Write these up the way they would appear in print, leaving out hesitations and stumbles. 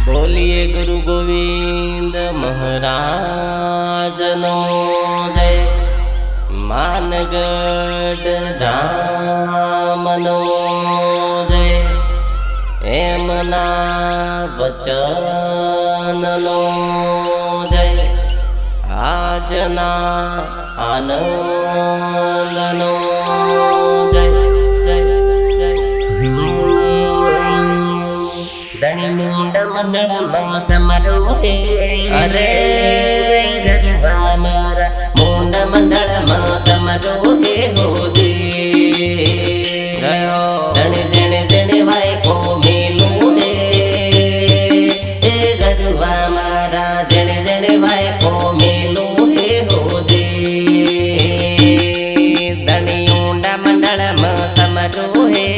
बोलिए गुरु गोविंद महाराज नो जय। मानगढ़ राम नो जय। एमना वचन नो जय। आजना आनंद नो जय जय जय। धनी मुंड मंडल में समारोहे अरे गरबा मारा मुंड मंडल में समारोहे होजे धनी जने जने वाई को मिलू रे गरबा मारा जने जने वाई को मिलू हे होजे धनी मुंड मंडल में समारोहे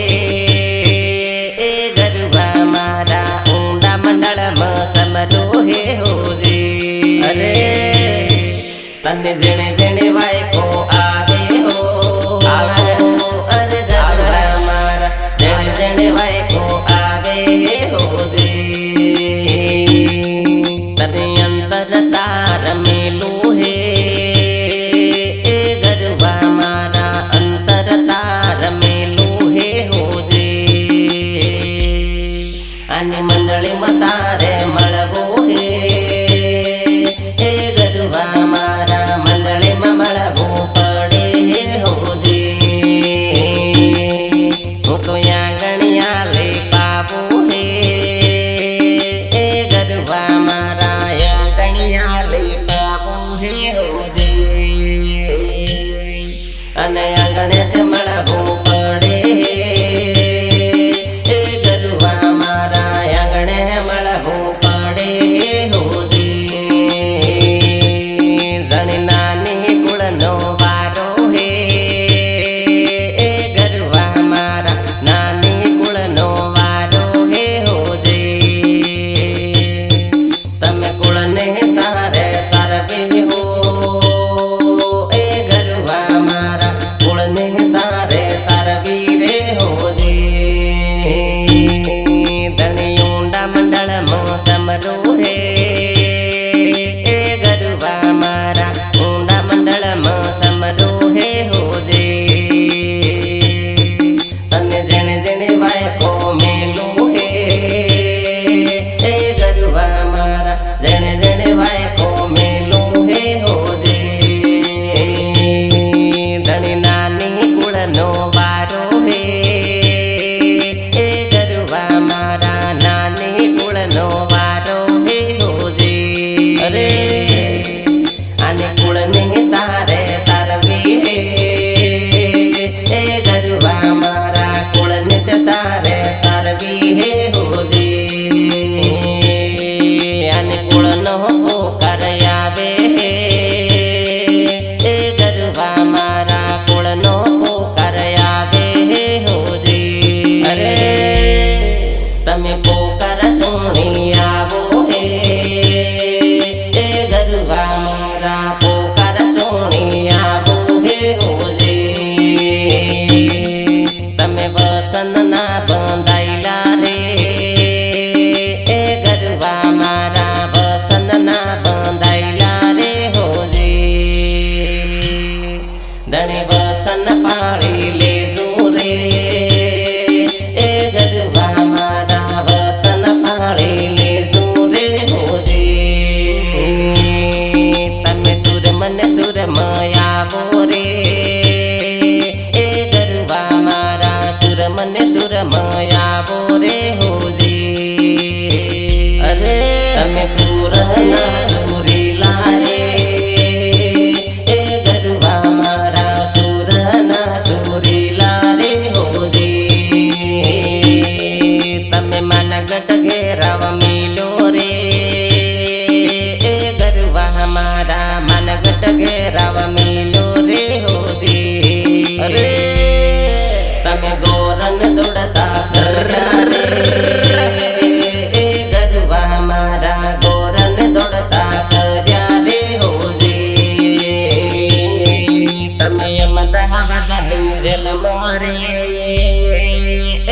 समरोहे होजे अरे तन्ने जने जने वाई को आवे हो अरे गरबा मारा जने जने वाई को आवे होजे तने अंतर तार मेलू है गरबा मारा अंतर तार मेलू है होजे आणि मंडळी मतारे मळवो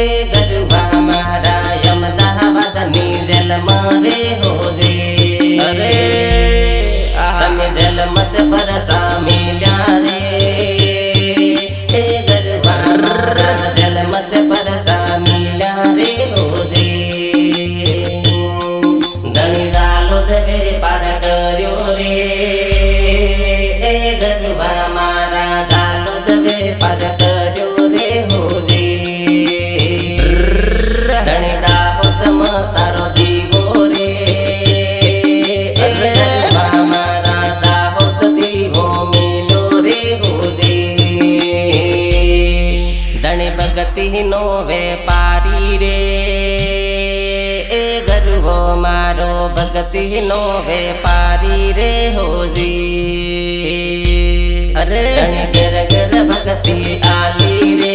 ए गरुबा मारा यमदावद नी जल रे होजी। अरे तमे जलमत बरसा मिल्या रे हे गरबा मारा जलमत बरसा मिल्या रे होजी। धनी जालो दे पार कर्यो रे हे गरबा मारा जालो दे पार कर्यो रे होजी। धनी दाहोद तारो दीवो रे हे गरबा मारा दाहोद दीवो मिलो रे होजी। धनी भगती नो वेपारी रे ए गरबो मारो भगती नो वेपारी रे होजी। अरे धनी गर गर भगती आली रे